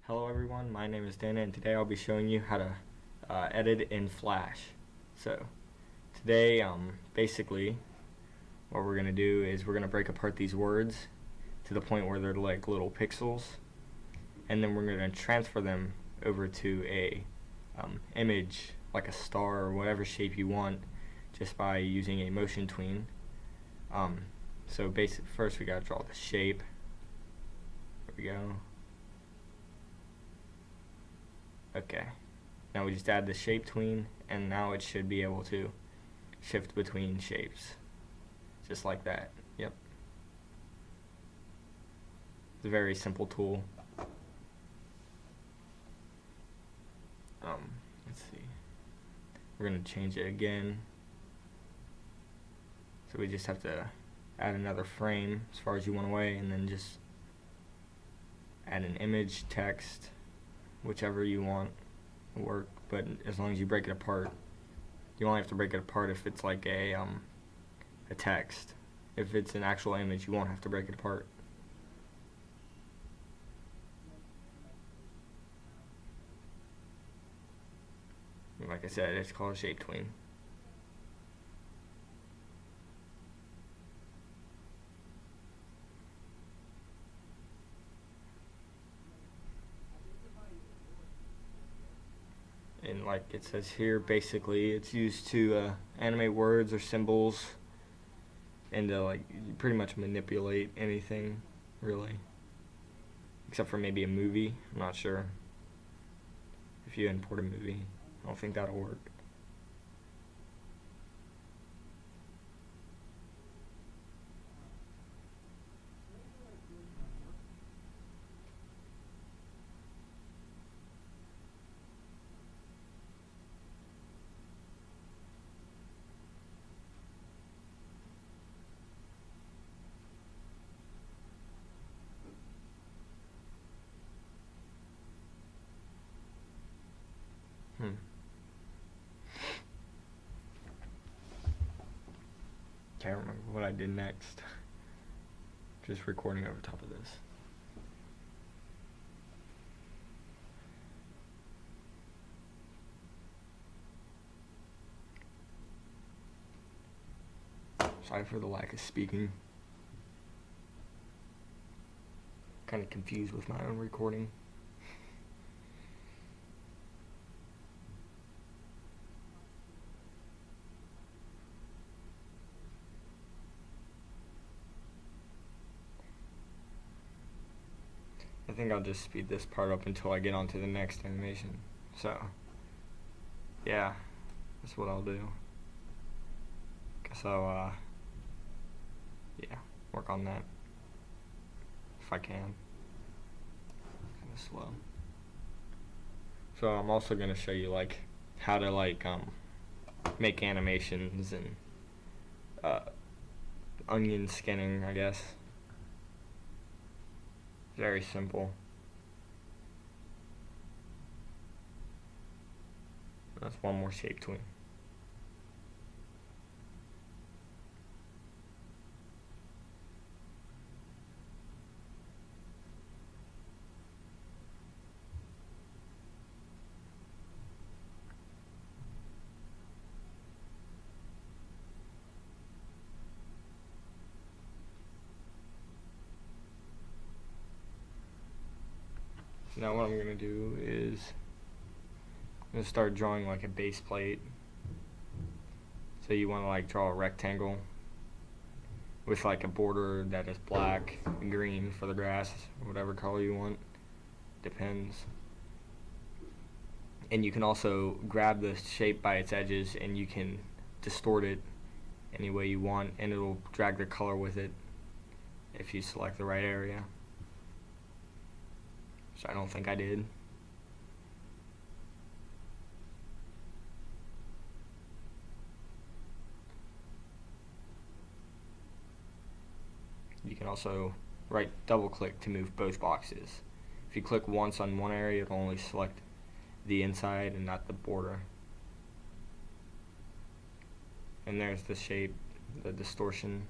Hello everyone, my name is Dana and today I'll be showing you how to edit in Flash. So today basically what we're going to do is we're going to break apart these words to the point where they're like little pixels, and then we're going to transfer them over to a image like a star or whatever shape you want just by using a motion tween. So first we got to draw the shape. There we go. Okay, now we just add the shape tween, and now it should be able to shift between shapes, just like that. Yep. It's a very simple tool. Let's see. We're going to change it again. So we just have to add another frame as far as you want away, and then just add an image, text, whichever you want will work, but as long as you break it apart. You only have to break it apart if it's like a text. If it's an actual image, you won't have to break it apart. Like I said, it's called a shape tween. And like it says here, basically it's used to animate words or symbols and to like pretty much manipulate anything, really, except for maybe a movie. I'm not sure. If you import a movie, I don't think that'll work. Can't remember what I did next. Just recording over top of this. Sorry for the lack of speaking. Kind of confused with my own recording. I think I'll just speed this part up until I get on to the next animation. So, yeah, that's what I'll do. Guess I'll, yeah, work on that if I can. Kind of slow. So I'm also going to show you like how to like make animations and onion skinning, I guess. Very simple. That's one more shape tween. Now what I'm going to do is I'm going to start drawing like a base plate. So you want to like draw a rectangle with like a border that is black and green for the grass, whatever color you want, depends. And you can also grab the shape by its edges and you can distort it any way you want, and it'll drag the color with it if you select the right area. So I don't think I did. You can also double click to move both boxes. If you click once on one area, it'll only select the inside and not the border. And there's the shape, the distortion.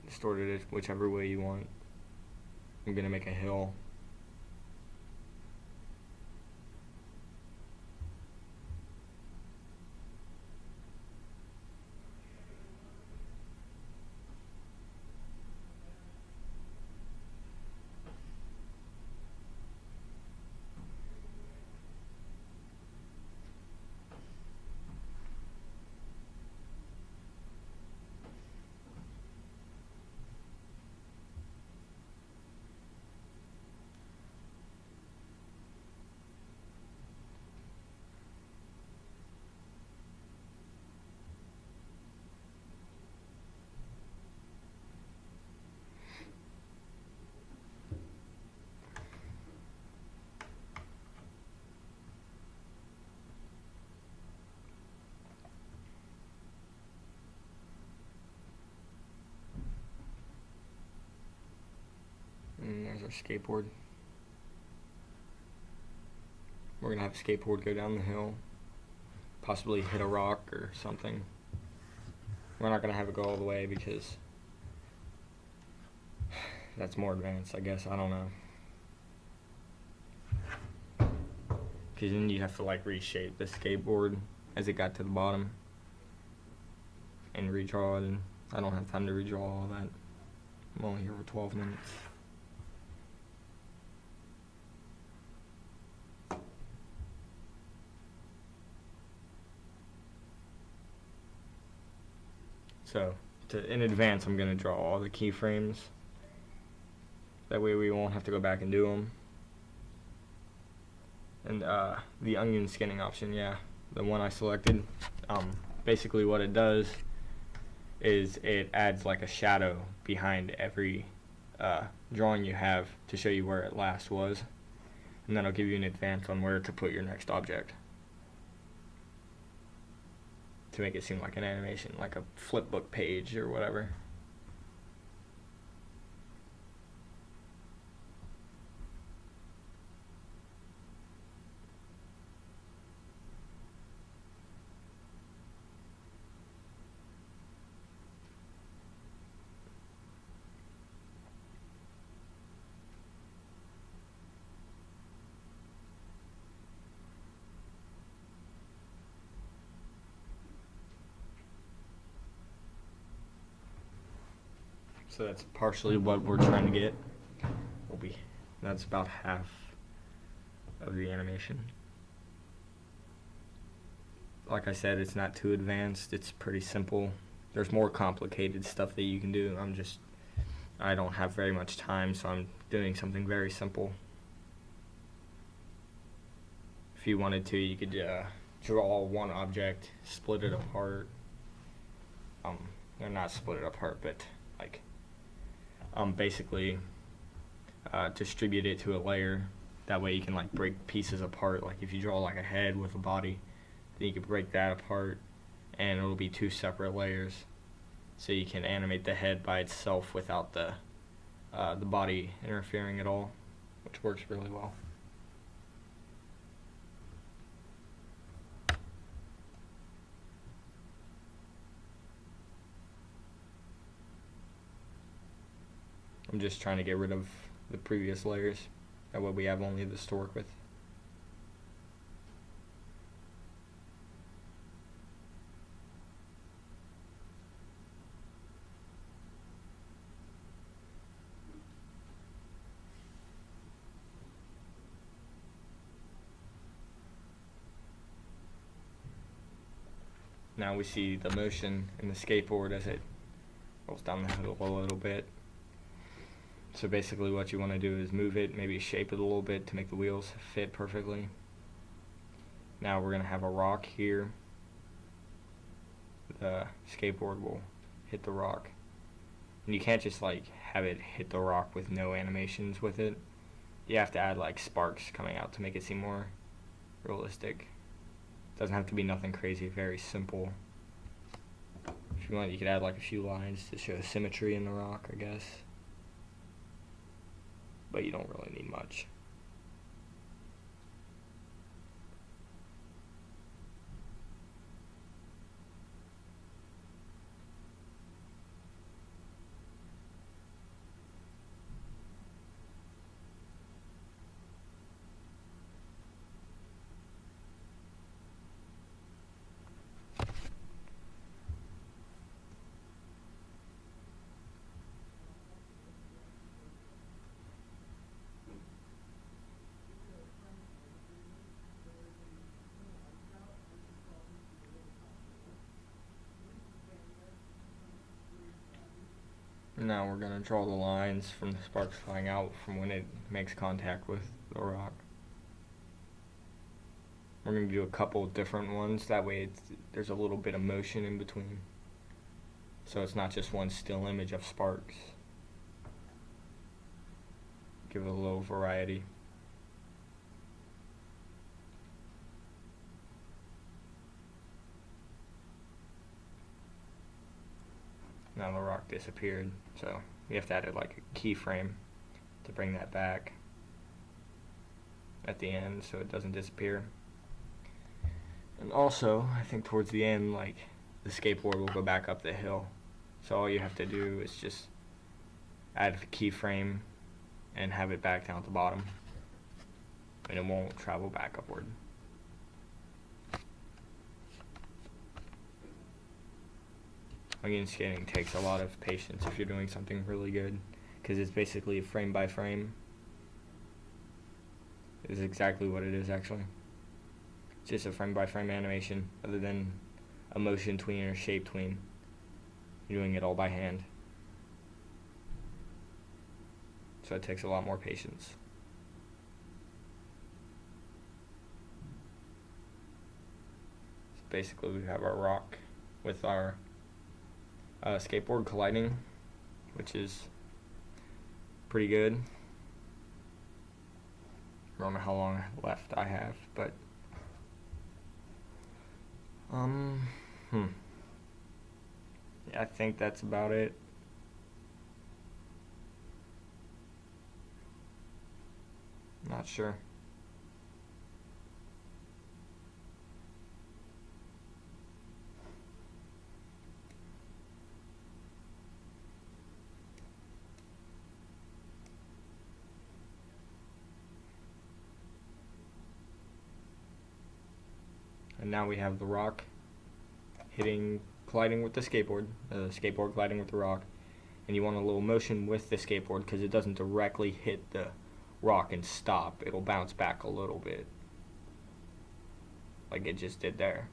Distorted it whichever way you want. I'm going to make a hill. And there's our skateboard. We're going to have a skateboard go down the hill, possibly hit a rock or something. We're not going to have it go all the way because that's more advanced, I guess. I don't know. Because then you have to like reshape the skateboard as it got to the bottom and redraw it, and I don't have time to redraw all that. I'm only here for 12 minutes. So, in advance, I'm going to draw all the keyframes. That way we won't have to go back and do them. And the onion skinning option, yeah, the one I selected, basically what it does is it adds like a shadow behind every drawing you have to show you where it last was. And that'll give you an advance on where to put your next object, to make it seem like an animation, like a flipbook page or whatever. So that's partially what we're trying to get. That's about half of the animation. Like I said, it's not too advanced. It's pretty simple. There's more complicated stuff that you can do. I don't have very much time, so I'm doing something very simple. If you wanted to, you could draw one object, split it apart. Or not split it apart, but like basically distribute it to a layer. That way you can like break pieces apart. Like if you draw like a head with a body, then you can break that apart and it'll be two separate layers. So you can animate the head by itself without the body interfering at all, which works really well. I'm just trying to get rid of the previous layers. That way we have only this to work with. Now we see the motion in the skateboard as it rolls down the hill a little bit. So basically what you want to do is move it, maybe shape it a little bit to make the wheels fit perfectly. Now we're going to have a rock here. The skateboard will hit the rock. And you can't just like have it hit the rock with no animations with it. You have to add like sparks coming out to make it seem more realistic. Doesn't have to be nothing crazy, very simple. If you want, you could add like a few lines to show symmetry in the rock, I guess. But you don't really need much. Now we're going to draw the lines from the sparks flying out from when it makes contact with the rock. We're going to do a couple different ones, that way there's a little bit of motion in between. So it's not just one still image of sparks. Give it a little variety. Now the rock disappeared, so we have to add like a keyframe to bring that back at the end so it doesn't disappear. And also, I think towards the end, like, the skateboard will go back up the hill. So all you have to do is just add a keyframe and have it back down at the bottom, and it won't travel back upward. Onion skating takes a lot of patience if you're doing something really good, because it's basically frame by frame. Is exactly what it is, actually. It's just a frame by frame animation, other than a motion tween or shape tween. You're doing it all by hand. So it takes a lot more patience. So basically we have our rock with our skateboard colliding, which is pretty good. I don't know how long left I have, but yeah, I think that's about it. Not sure. And now we have the rock colliding with the skateboard colliding with the rock, and you want a little motion with the skateboard because it doesn't directly hit the rock and stop. It'll bounce back a little bit, like it just did there.